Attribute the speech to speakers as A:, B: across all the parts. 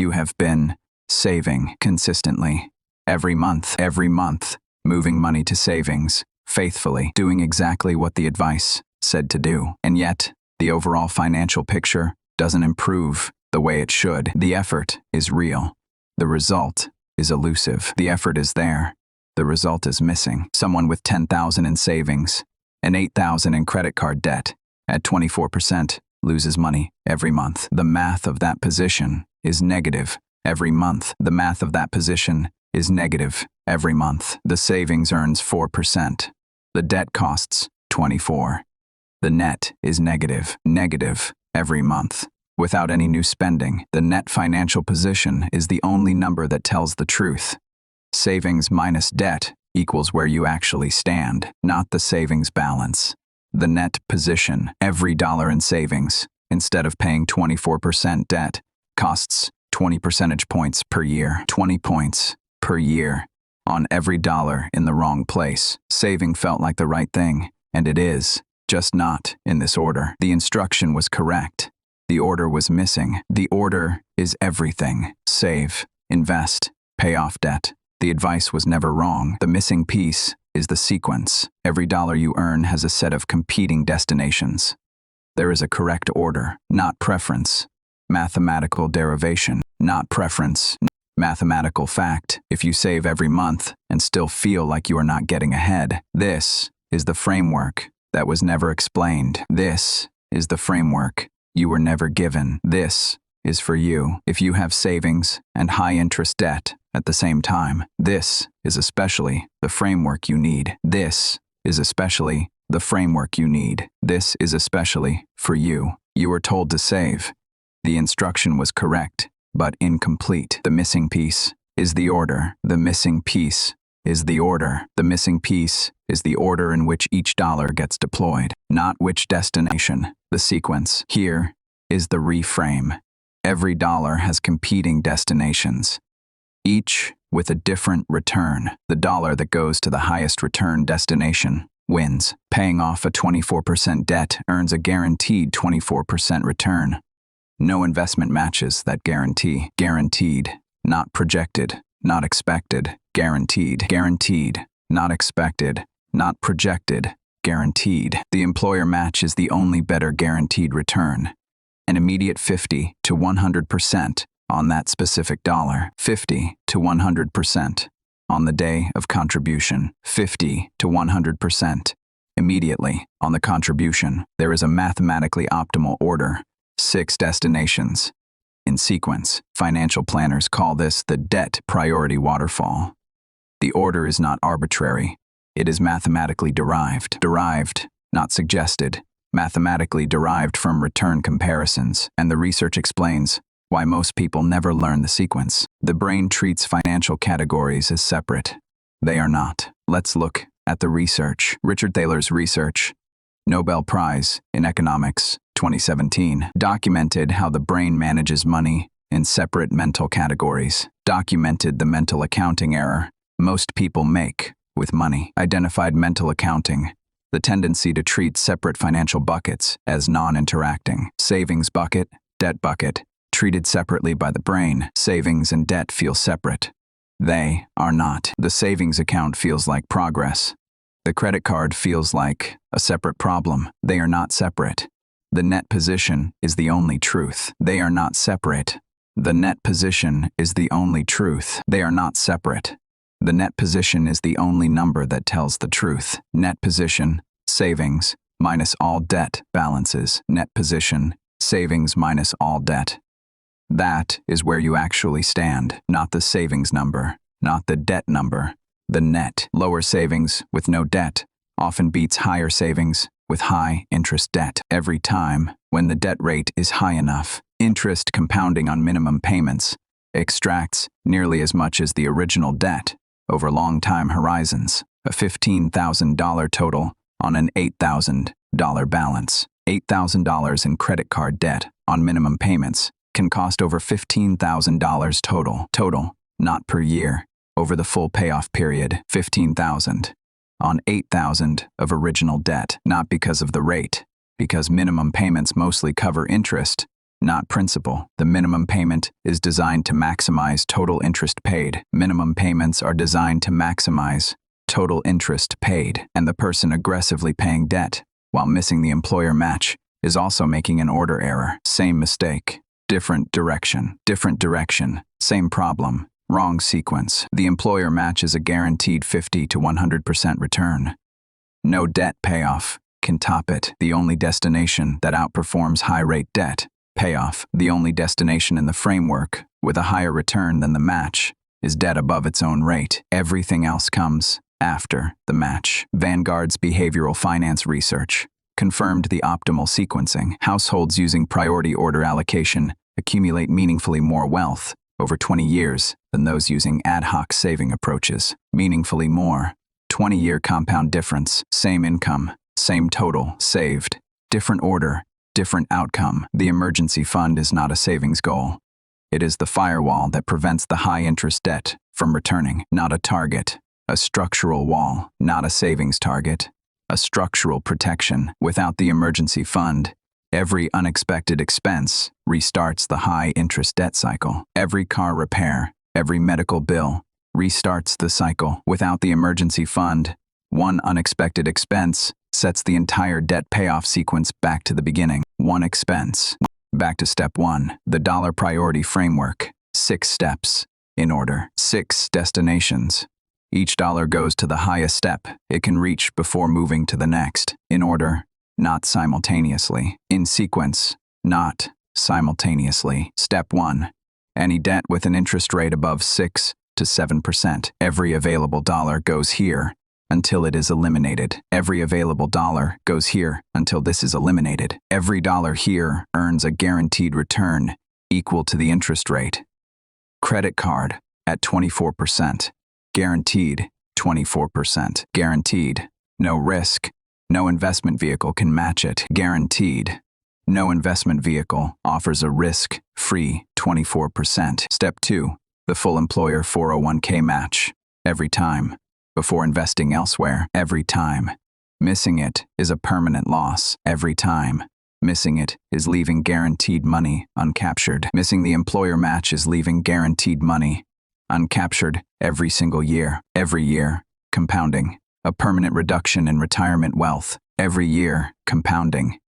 A: You have been saving consistently, every month, moving money to savings, faithfully, doing exactly what the advice said to do. And yet, the overall financial picture doesn't improve the way it should. The effort is real. The result is elusive. The effort is there. The result is missing. Someone with $10,000 in savings and $8,000 in credit card debt at 24% loses money every month. The math of that position is negative every month. The math of that position is negative every month. The savings earns 4%. The debt costs 24. The net is negative every month. Without any new spending, the net financial position is the only number that tells the truth. Savings minus debt equals where you actually stand, not the savings balance. The net position, every dollar in savings, instead of paying 24% debt, costs 20 percentage points per year, 20 points per year, on every dollar in the wrong place. Saving felt like the right thing, and it is, just not in this order. The instruction was correct. The order was missing. The order is everything. Save, invest, pay off debt. The advice was never wrong. The missing piece is the sequence. Every dollar you earn has a set of competing destinations. There is a correct order, not preference. Mathematical derivation, not preference. Mathematical fact. If you save every month and still feel like you are not getting ahead, this is the framework that was never explained. This is the framework you were never given. This is for you. If you have savings and high-interest debt at the same time, this is especially the framework you need. This is especially the framework you need. This is especially for you. You were told to save. The instruction was correct, but incomplete. The missing piece is the order. The missing piece is the order. The missing piece is the order in which each dollar gets deployed, not which destination. The sequence. Here is the reframe. Every dollar has competing destinations, each with a different return. The dollar that goes to the highest return destination wins. Paying off a 24% debt earns a guaranteed 24% return. No investment matches that guarantee. Guaranteed, not projected, not expected. Guaranteed, guaranteed, not expected, not projected. Guaranteed. The employer match is the only better guaranteed return. An immediate 50 to 100% on that specific dollar. 50 to 100% on the day of contribution. 50 to 100% immediately on the contribution. There is a mathematically optimal order. 6 destinations in sequence. Financial planners call this the debt priority waterfall. The order is not arbitrary. It is mathematically derived. Derived, not suggested. Mathematically derived from return comparisons, and the research explains why most people never learn the sequence. The brain treats financial categories as separate. They are not. Let's look at the research. Richard Thaler's research, Nobel Prize in Economics, 2017, documented how the brain manages money in separate mental categories. Documented the mental accounting error most people make with money. Identified mental accounting, the tendency to treat separate financial buckets as non-interacting. Savings bucket, debt bucket, treated separately by the brain. Savings and debt feel separate. They are not. The savings account feels like progress. The credit card feels like a separate problem. They are not separate. The net position is the only truth. They are not separate. The net position is the only truth. They are not separate. The net position is the only number that tells the truth. Net position, savings, minus all debt balances. Net position, savings minus all debt. That is where you actually stand, not the savings number, not the debt number. The net. Lower savings with no debt often beats higher savings with high interest debt. Every time when the debt rate is high enough, interest compounding on minimum payments extracts nearly as much as the original debt over long time horizons. A $15,000 total on an $8,000 balance. $8,000 in credit card debt on minimum payments can cost over $15,000 total, not per year, over the full payoff period. $15,000 on $8,000 of original debt, not because of the rate, because minimum payments mostly cover interest not principal. The minimum payment is designed to maximize total interest paid. Minimum payments are designed to maximize total interest paid, and the person aggressively paying debt while missing the employer match is also making an order error. Same mistake, different direction. Different direction, same problem, wrong sequence. The employer match is a guaranteed 50 to 100% return. No debt payoff can top it. The only destination that outperforms high-rate debt payoff. The only destination in the framework with a higher return than the match is debt above its own rate. Everything else comes after the match. Vanguard's behavioral finance research confirmed the optimal sequencing. Households using priority order allocation accumulate meaningfully more wealth over 20 years than those using ad hoc saving approaches. Meaningfully more. 20-year compound difference. Same income, same total saved. Different order, different outcome. The emergency fund is not a savings goal. It is the firewall that prevents the high-interest debt from returning. Not a target, a structural wall. Not a savings target, a structural protection. Without the emergency fund, every unexpected expense restarts the high-interest debt cycle. Every car repair, every medical bill restarts the cycle. Without the emergency fund, one unexpected expense sets the entire debt payoff sequence back to the beginning. One expense. Back to step one, the dollar priority framework. 6 steps. In order. 6 destinations. Each dollar goes to the highest step it can reach before moving to the next. In order, not simultaneously. In sequence, not simultaneously. Step 1. Any debt with an interest rate above 6 to 7%. Every available dollar goes here until it is eliminated. Every available dollar goes here until this is eliminated. Every dollar here earns a guaranteed return equal to the interest rate. Credit card at 24%. Guaranteed 24%. Guaranteed. No risk. No investment vehicle can match it. Guaranteed. No investment vehicle offers a risk-free 24%. Step 2. The full employer 401k match. Every time. Before investing elsewhere. Every time. Missing it is a permanent loss. Every time. Missing it is leaving guaranteed money uncaptured. Missing the employer match is leaving guaranteed money uncaptured every single year. Every year. Compounding. A permanent reduction in retirement wealth. Every year. Compounding.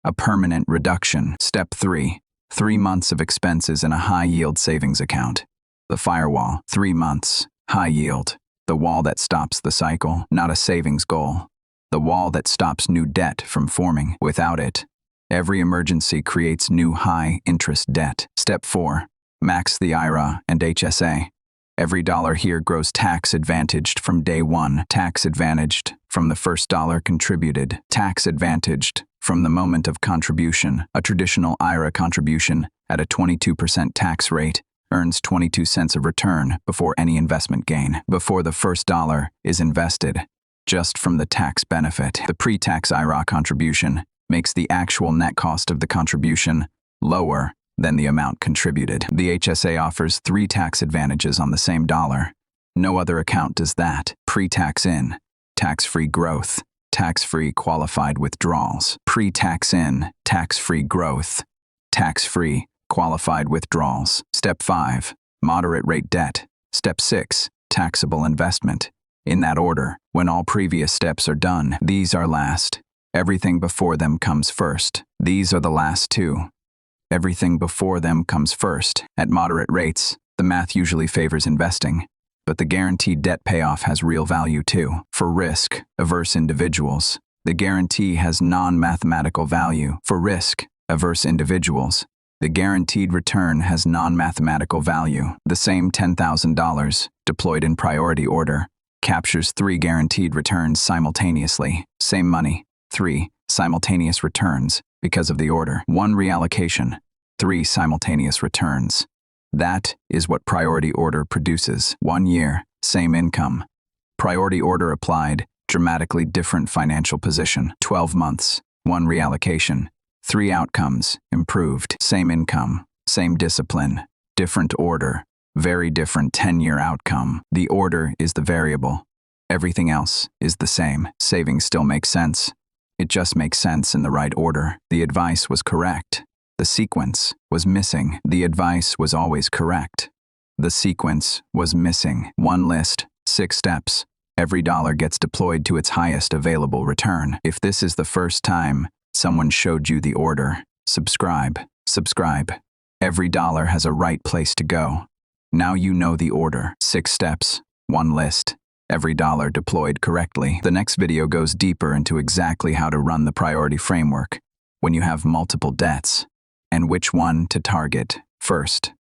A: A permanent reduction. Step 3. 3 months of expenses in a high-yield savings account. The firewall. 3 months. High yield. The wall that stops the cycle, not a savings goal. The wall that stops new debt from forming. Without it, every emergency creates new high-interest debt. Step 4. Max the IRA and HSA. Every dollar here grows tax-advantaged from day one. Tax-advantaged from the first dollar contributed. Tax-advantaged from the moment of contribution. A traditional IRA contribution at a 22% tax rate earns 22 cents of return before any investment gain. Before the first dollar is invested, just from the tax benefit. The pre-tax IRA contribution makes the actual net cost of the contribution lower than the amount contributed. The HSA offers 3 tax advantages on the same dollar. No other account does that. Pre-tax in, tax-free growth, tax-free qualified withdrawals. Pre-tax in, tax-free growth, tax-free qualified withdrawals. Step 5. Moderate rate debt. Step 6. Taxable investment. In that order, when all previous steps are done, these are last. Everything before them comes first. These are the last 2. Everything before them comes first. At moderate rates, the math usually favors investing, but the guaranteed debt payoff has real value too. For risk-averse individuals, the guarantee has non-mathematical value. For risk-averse individuals, the guaranteed return has non-mathematical value. The same $10,000 deployed in priority order captures 3 guaranteed returns simultaneously. Same money, 3 simultaneous returns because of the order. 1 reallocation, 3 simultaneous returns. That is what priority order produces. 1 year, same income. Priority order applied, dramatically different financial position. 12 months, 1 reallocation. 3 outcomes, improved. Same income, same discipline, different order, very different 10-year outcome. The order is the variable. Everything else is the same. Saving still makes sense. It just makes sense in the right order. The advice was correct. The The sequence was missing. The advice was always correct. The sequence was missing. 1 list, 6 steps. Every dollar gets deployed to its highest available return. If this is the first time someone showed you the order, subscribe. Subscribe. Every dollar has a right place to go. Now you know the order. 6 steps, 1 list. Every dollar deployed correctly. The next video goes deeper into exactly how to run the priority framework when you have multiple debts and which one to target first.